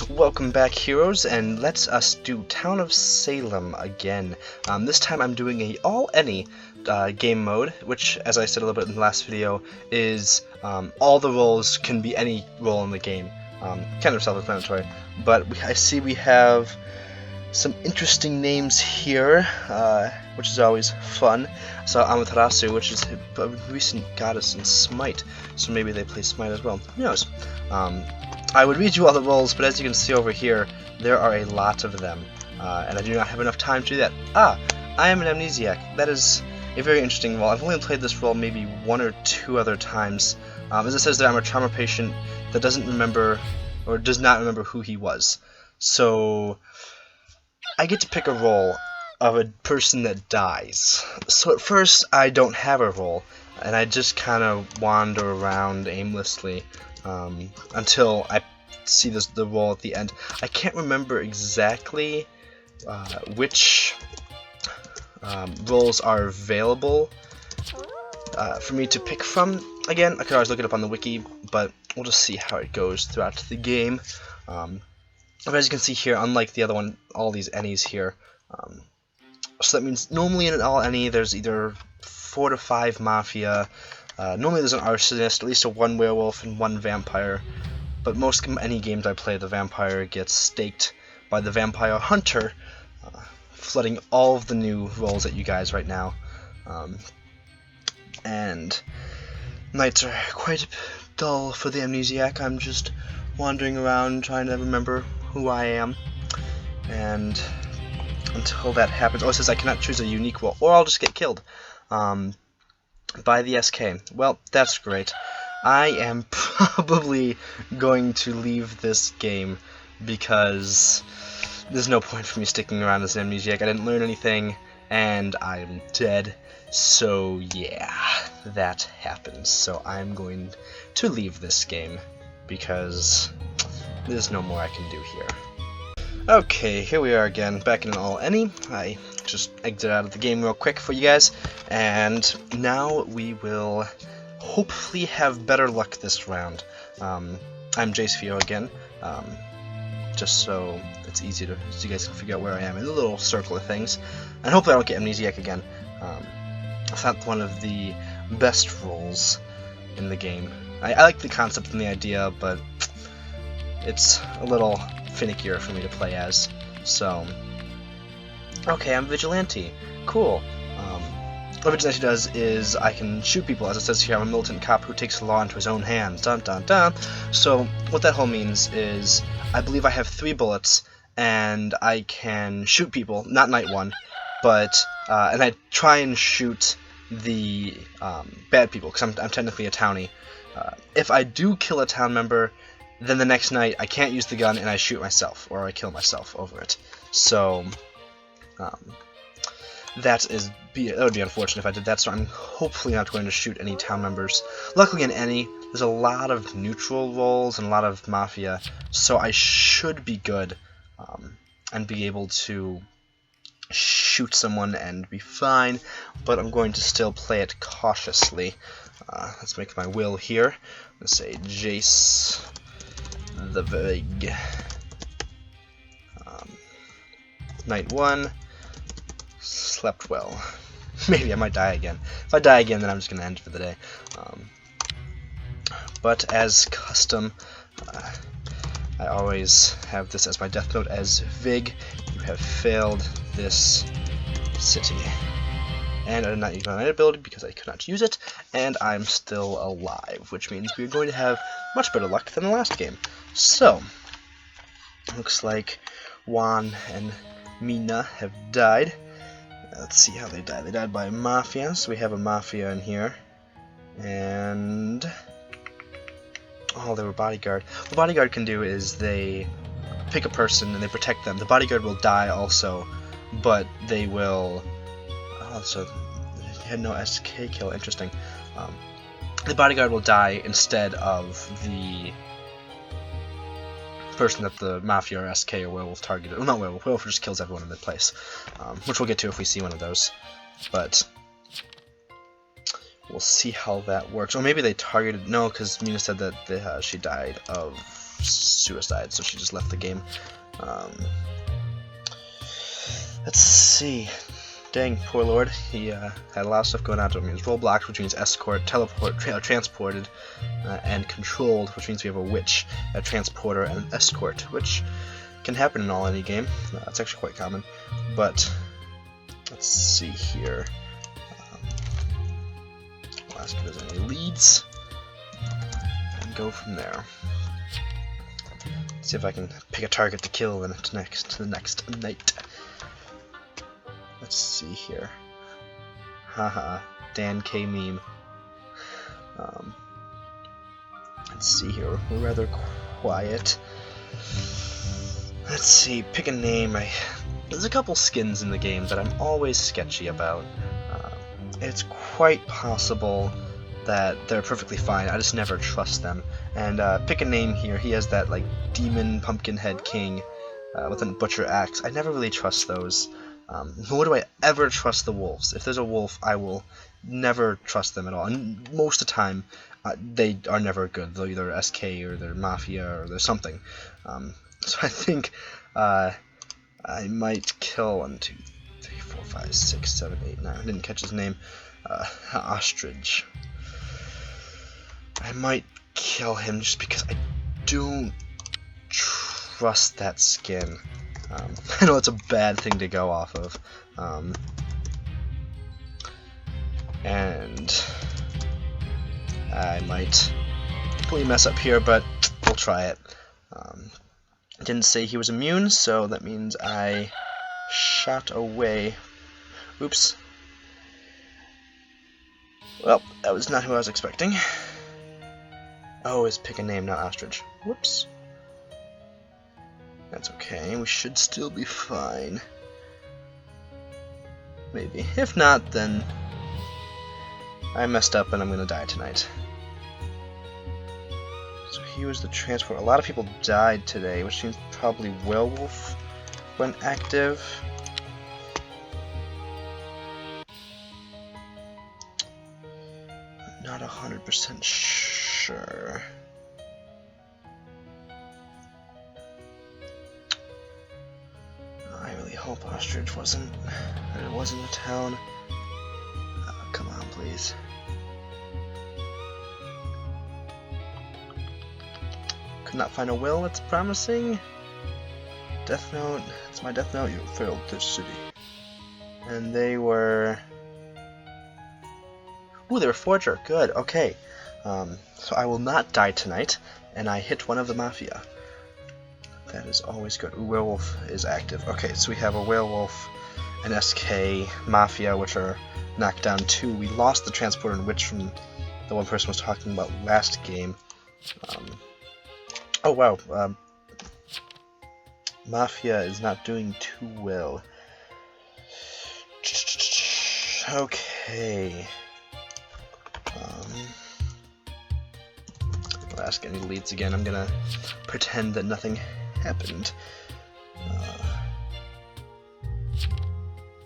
Welcome back, heroes, and let's us do Town of Salem again. This time I'm doing a all-any game mode, which, as I said a little bit in the last video, is all the roles can be any role in the game. Kind of self-explanatory, but I see we have some interesting names here, which is always fun. So Amaterasu, which is a recent goddess in Smite, so maybe they play Smite as well. Who knows? I would read you all the roles, but as you can see over here, there are a lot of them, and I do not have enough time to do that. I am an amnesiac. That is a very interesting role. I've only played this role maybe one or two other times. As it says there, I'm a trauma patient that doesn't remember, or does not remember who he was. So I get to pick a role of a person that dies. So at first, I don't have a role, and I just kind of wander around aimlessly. Until I see the role at the end. I can't remember exactly which roles are available for me to pick from. Again, I could always look it up on the wiki, but we'll just see how it goes throughout the game. But as you can see here, unlike the other one, all these any's here. So that means normally in an all any, there's either 4 to 5 mafia. Normally there's an arsonist, at least one werewolf and one vampire, but most any games I play, the vampire gets staked by the vampire hunter, flooding all of the new roles at you guys right now. And nights are quite dull for the amnesiac. I'm just wandering around trying to remember who I am, and until that happens, it says I cannot choose a unique role, or I'll just get killed. By the SK. Well, that's great. I am probably going to leave this game because there's no point for me sticking around as an amnesiac. I didn't learn anything, and I'm dead. So yeah, that happens. So I'm going to leave this game because there's no more I can do here. Okay, here we are again, back in an all-any. I just exit out of the game real quick for you guys, and now we will hopefully have better luck this round. I'm Jacefiho again, just so it's easy so you guys can figure out where I am in the little circle of things, and hopefully I don't get amnesiac again. It's not one of the best roles in the game. I like the concept and the idea, but it's a little finickier for me to play as, so okay, I'm Vigilante. Cool. What Vigilante does is I can shoot people, as it says here. I'm a militant cop who takes the law into his own hands. Dun dun dun. So what that whole means is I believe I have 3 bullets, and I can shoot people, not night one, but and I try and shoot the bad people, because I'm technically a townie. If I do kill a town member, then the next night I can't use the gun and I shoot myself, or I kill myself over it. So that would be unfortunate if I did that, so I'm hopefully not going to shoot any town members. Luckily in any, there's a lot of neutral roles and a lot of mafia, so I should be good and be able to shoot someone and be fine, but I'm going to still play it cautiously. Let's make my will here. Let's say Jace the Vig. Night 1. Slept well. Maybe I might die again. If I die again, then I'm just going to end for the day. But as custom, I always have this as my death note as Vig. You have failed this city. And I did not use my night ability because I could not use it, and I'm still alive, which means we're going to have much better luck than the last game. So, looks like Juan and Mina have died. Let's see how they died. They died by mafia, so we have a mafia in here. And oh, they were bodyguard. What bodyguard can do is they pick a person and they protect them. The bodyguard will die also, but they will... Oh, so they had no SK kill. Interesting. The bodyguard will die instead of the person that the mafia or SK or werewolf targeted. Well, not werewolf. Werewolf just kills everyone in the place, which we'll get to if we see one of those. But we'll see how that works. Or maybe they targeted... No, because Mina said that she died of suicide, so she just left the game. Let's see. Dang, poor lord. He had a lot of stuff going on to him. He was roadblocked, which means escort, teleport, transported, and controlled, which means we have a witch, a transporter, and an escort, which can happen in any game. It's actually quite common. But let's see here. I'll ask if there's any leads, and go from there. See if I can pick a target to kill the next night. Let's see here. Haha, Dan K meme. Let's see here. We're rather quiet. Let's see. Pick a name. There's a couple skins in the game that I'm always sketchy about. It's quite possible that they're perfectly fine. I just never trust them. And pick a name here. He has that like demon pumpkin head king with a butcher axe. I never really trust those. Nor do I ever trust the wolves. If there's a wolf, I will never trust them at all. And most of the time, they are never good. They're either SK or they're Mafia or they're something. So I think I might kill 1, 2, 3, 4, 5, 6, 7, 8, 9. I didn't catch his name. Ostrich. I might kill him just because I don't trust that skin. I know it's a bad thing to go off of, and I might completely mess up here, but we'll try it. I didn't say he was immune, so that means I shot away. Oops. Well, that was not who I was expecting. Oh, it's pick a name, not ostrich. Whoops. That's okay, we should still be fine. Maybe. If not, then I messed up and I'm gonna die tonight. So he was the transport. A lot of people died today, which means probably werewolf went active. I'm not 100% sure. I really hope Ostrich wasn't a town. Oh, come on, please. Could not find a will. It's promising. Death note. It's my death note. You failed this city. And they were. Ooh, they were forger. Good. Okay. So I will not die tonight, and I hit one of the Mafia. That is always good. Ooh, werewolf is active. Okay, so we have a werewolf, an SK, Mafia, which are knocked down 2. We lost the transporter and witch from the one person was talking about last game. Oh wow, Mafia is not doing too well. Okay. I'll ask any leads again. I'm gonna pretend that nothing happened.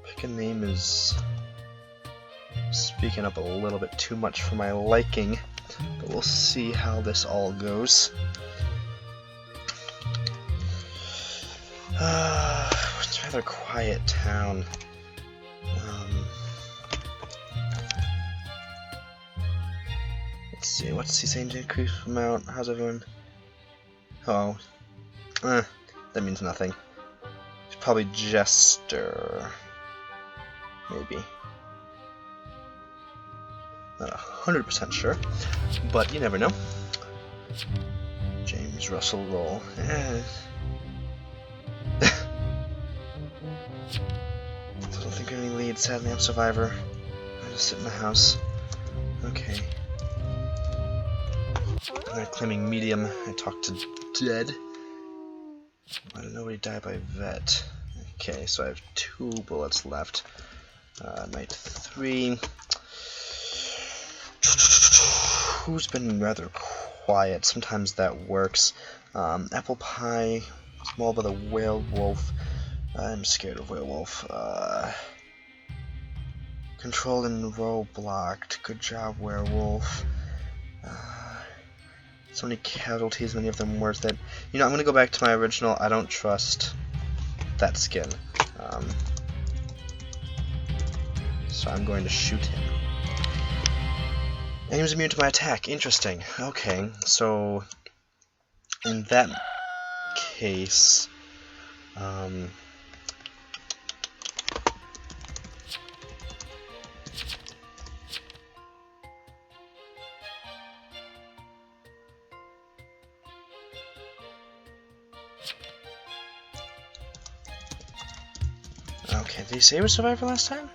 Pick a name is speaking up a little bit too much for my liking, but we'll see how this all goes. It's a rather quiet town. Let's see, what's he saying? Increase amount. How's everyone? Oh. That means nothing. It's probably Jester. Maybe. Not 100% sure, but you never know. James Russell roll. Don't think of any leads. Sadly, I'm Survivor. I just sit in the house. Okay. I'm not claiming medium. I talked to dead. Why did nobody die by vet? Okay, so I have 2 bullets left. Night 3. Who's been rather quiet? Sometimes that works. Apple pie. Small by the werewolf. I'm scared of werewolf. Controlled and row blocked. Good job, werewolf. So many casualties, many of them worth it. You know, I'm gonna go back to my original. I don't trust that skin. So I'm going to shoot him. And he was immune to my attack. Interesting. Okay, so in that case, okay, did he say he was Survivor last time?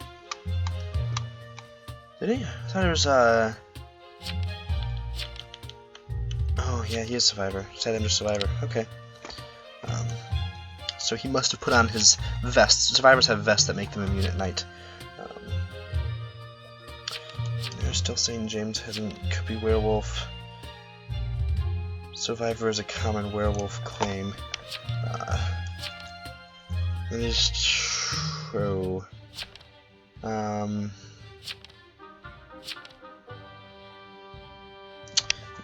Did he? I thought it was, oh, yeah, he is Survivor. Salem just Survivor. Okay. So he must have put on his vest. Survivors have vests that make them immune at night. They're still saying James could be werewolf. Survivor is a common werewolf claim. That is true.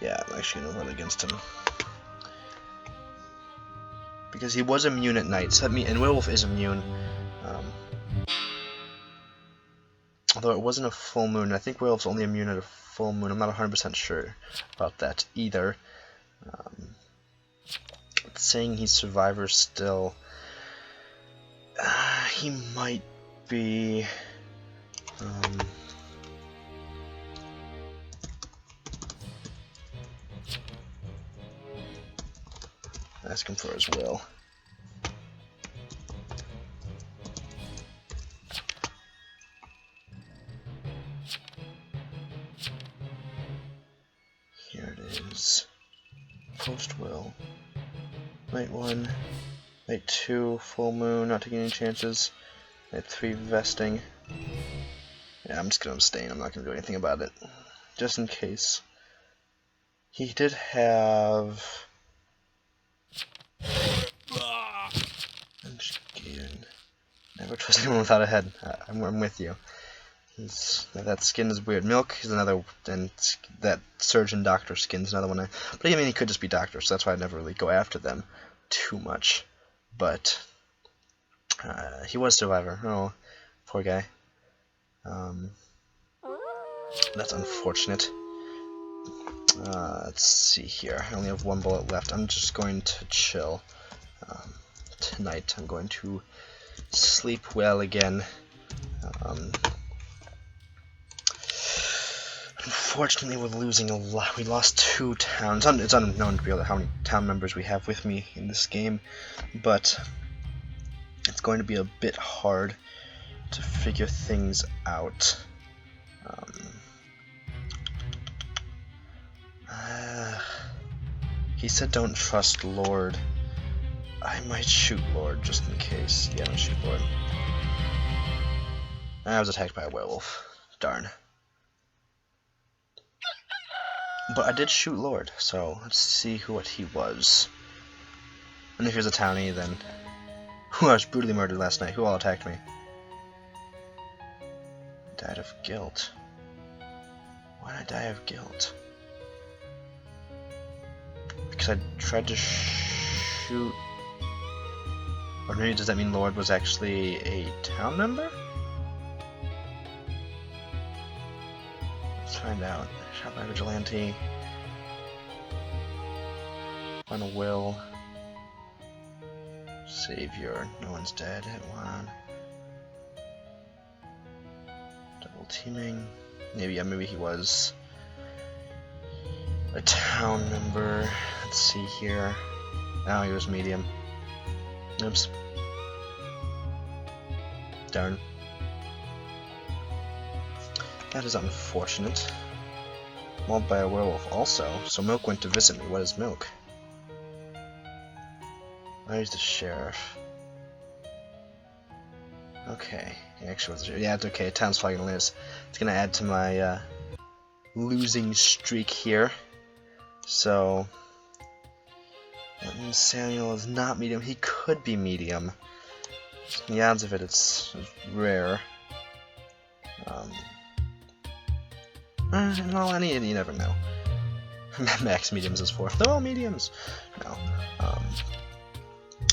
Yeah, I'm actually gonna run against him. Because he was immune at night, so and werewolf is immune. Although it wasn't a full moon, I think werewolf's only immune at a full moon. I'm not 100% sure about that either. Saying he's Survivor still, he might be. Ask him for his will. Here it is. Post will. Night 1. Night 2. Full moon. Not taking any chances. Night 3. Vesting. Yeah, I'm just gonna abstain. I'm not gonna do anything about it. Just in case. He did have. Never trust anyone without a head. I'm with you. That skin is weird. Milk is another, and that surgeon doctor skin is another one. But I mean, he could just be doctor, so that's why I never really go after them too much. But he was Survivor. Oh, poor guy. That's unfortunate. Let's see here. I only have one bullet left. I'm just going to chill. Tonight I'm going to sleep well again. Unfortunately, we're losing a lot. We lost 2 towns. It's unknown to be how many town members we have with me in this game, but it's going to be a bit hard to figure things out. He said don't trust Lord. I might shoot Lord just in case. Yeah, I'm gonna shoot Lord. I was attacked by a werewolf. Darn. But I did shoot Lord, so let's see what he was. And if he was a townie, then who I was brutally murdered last night. Who all attacked me? Died of guilt. Why did I die of guilt? Because I tried to shoot. Or maybe does that mean Lord was actually a town member? Let's find out. Shot by vigilante. Find a will. Savior. No one's dead. Hit 1. Double teaming. Maybe he was a town member. Let's see here. Oh, he was medium. Oops. Darn. That is unfortunate. Mauled by a werewolf also. So Milk went to visit me. What is Milk? Oh, he's the sheriff. Okay. He actually was the sheriff. Yeah, it's okay. Town's probably gonna lose. It's gonna add to my losing streak here. So that means Samuel is not medium. He could be medium. The odds of it's rare. Well, you never know. Max mediums is 4. They're all mediums. No.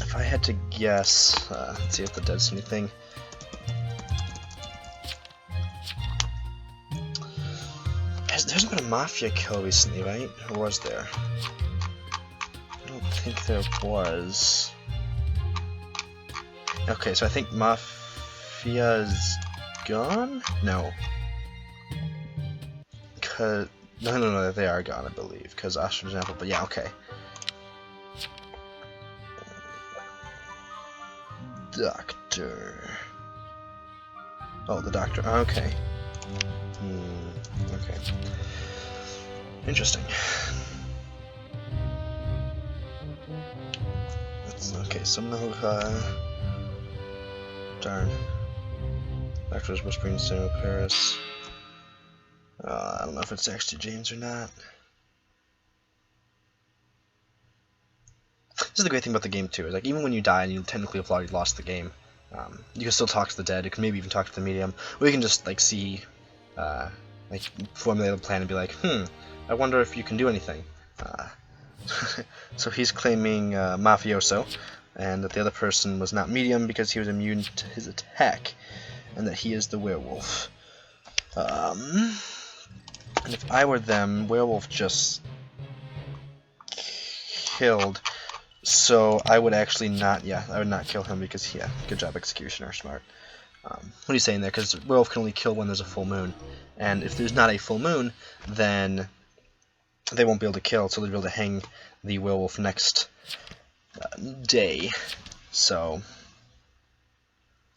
If I had to guess, let's see if the dead see anything. There hasn't been a Mafia kill recently, right? Or was there? I don't think there was. Okay, so I think Mafia's gone? No. No, they are gone, I believe. Because Asher, for example, but yeah, okay. Doctor. Oh, the doctor. Okay. Okay. Interesting. That's okay. Somehow, darn. Doctor's whispering to Paris. I don't know if it's actually James or not. This is the great thing about the game too. Is like even when you die and you technically have already lost the game, you can still talk to the dead. You can maybe even talk to the medium, or you can just like see, like formulate a plan and be like, I wonder if you can do anything. So he's claiming mafioso, and that the other person was not medium because he was immune to his attack, and that he is the werewolf. And if I were them, werewolf just killed. So I would actually not, I would not kill him because, good job, executioner, smart. What are you saying there? Because werewolf can only kill when there's a full moon, and if there's not a full moon, then they won't be able to kill, so they'll be able to hang the werewolf next day. So,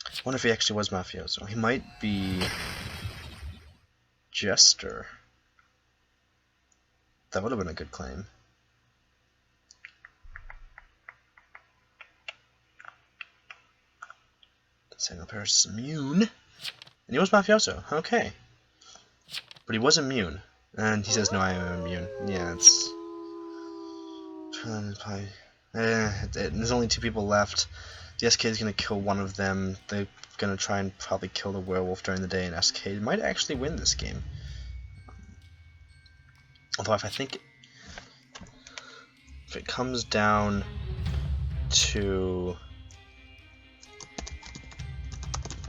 I wonder if he actually was mafioso. He might be Jester. That would have been a good claim. Samuel Paris is immune. And he was mafioso. Okay. But he was immune. And he says, no, I am immune. Yeah, it's... there's only 2 people left. The SK is going to kill one of them. They're going to try and probably kill the werewolf during the day, and SK might actually win this game. Although if it comes down to...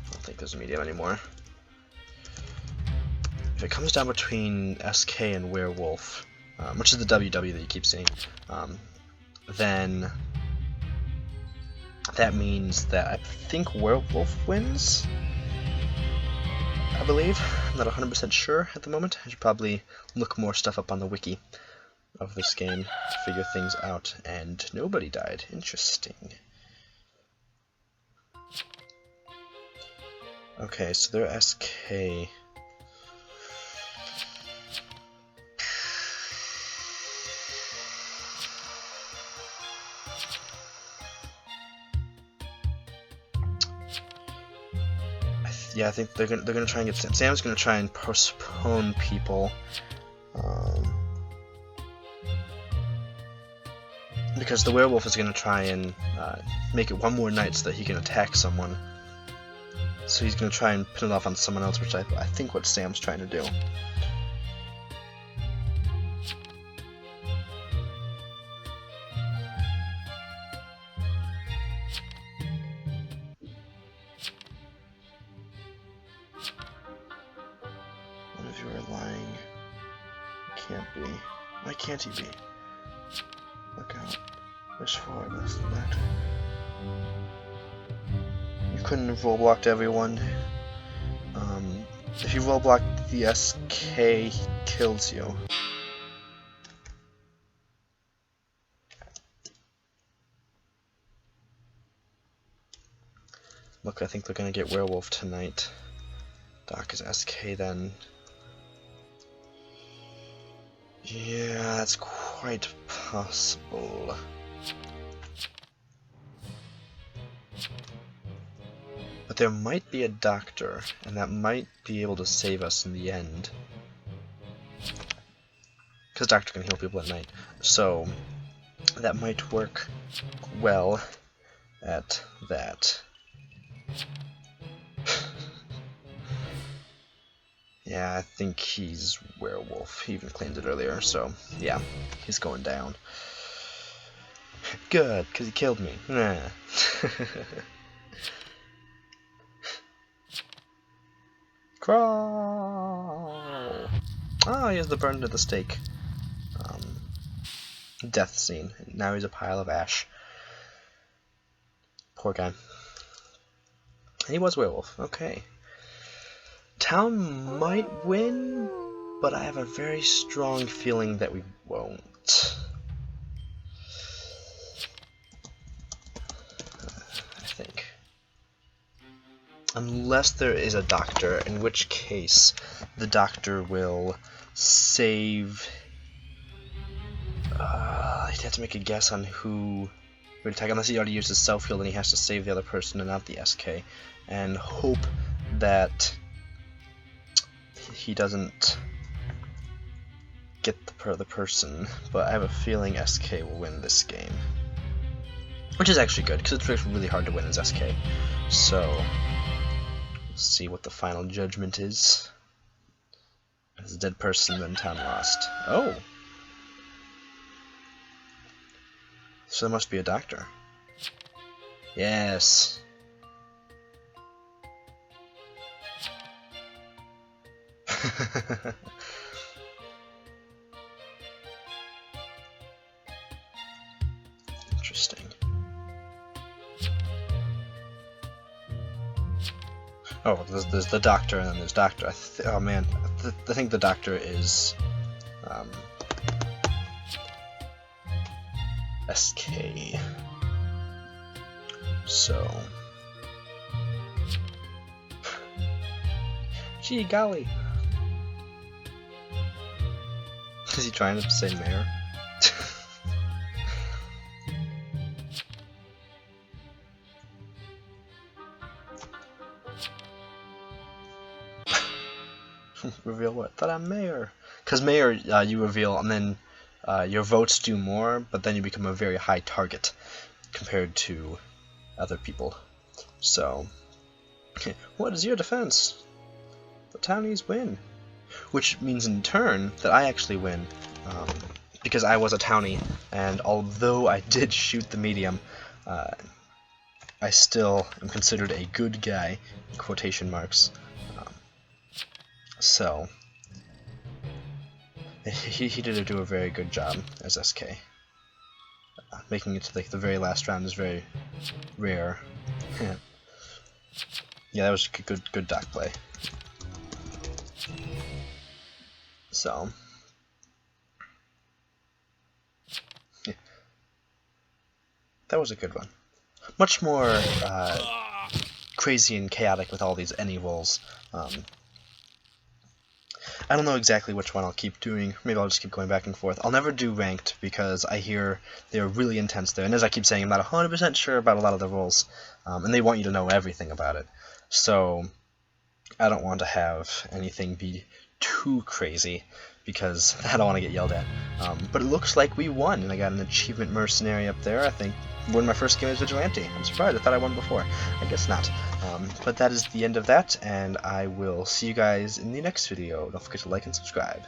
I don't think there's a medium anymore. If it comes down between SK and werewolf, which is the WW that you keep seeing, then that means that I think werewolf wins, I believe. I'm not 100% sure at the moment. I should probably look more stuff up on the wiki of this game to figure things out, and nobody died. Interesting. Okay, so they're SK. I think they're gonna try and get Sam's gonna try and postpone people, because the werewolf is gonna try and make it one more night so that he can attack someone. So he's gonna try and pin it off on someone else, which I think what Sam's trying to do. What if you are lying? Can't be. Why can't he be? Look out. Wish for this doctor. You couldn't have roll blocked everyone. If you roll block the SK, he kills you. Look, I think they're gonna get werewolf tonight. Doc is SK then. Yeah, that's quite possible. But there might be a doctor, and that might be able to save us in the end. Because doctor can heal people at night. So, that might work well at that. Yeah, I think he's werewolf. He even claimed it earlier, so yeah, he's going down. Good, because he killed me. Nah. Crawl! Oh, he has the burned at the stake. Death scene. Now he's a pile of ash. Poor guy. He was werewolf. Okay. Town might win, but I have a very strong feeling that we won't. I think. Unless there is a doctor, in which case the doctor will save... he'd have to make a guess on who would attack, unless he already used his self-heal, then he has to save the other person and not the SK, and hope that he doesn't get the person, but I have a feeling SK will win this game. Which is actually good, because it's really hard to win as SK. So, let's see what the final judgment is. As a dead person, then town lost. Oh! So there must be a doctor. Yes! Interesting. Oh, there's the doctor, and then there's doctor. Oh man, I think the doctor is SK. So, gee golly, is he trying to say mayor? Reveal what? That I'm mayor. Because mayor, you reveal, and then your votes do more, but then you become a very high target compared to other people. So, what is your defense? The townies win. Which means in turn that I actually win, because I was a townie, and although I did shoot the medium, I still am considered a good guy, in quotation marks. So, he did do a very good job as SK. Making it to like the very last round is very rare. Yeah, that was good dock play. So, yeah. That was a good one. Much more crazy and chaotic with all these any rolls. I don't know exactly which one I'll keep doing. Maybe I'll just keep going back and forth. I'll never do ranked because I hear they're really intense there. And as I keep saying, I'm not 100% sure about a lot of the roles. And they want you to know everything about it. So I don't want to have anything be too crazy because I don't want to get yelled at. But it looks like we won. And I got an achievement mercenary up there. I think won my first game as Vigilante. I'm surprised. I thought I won before. I guess not. But that is the end of that, and I will see you guys in the next video. Don't forget to like and subscribe.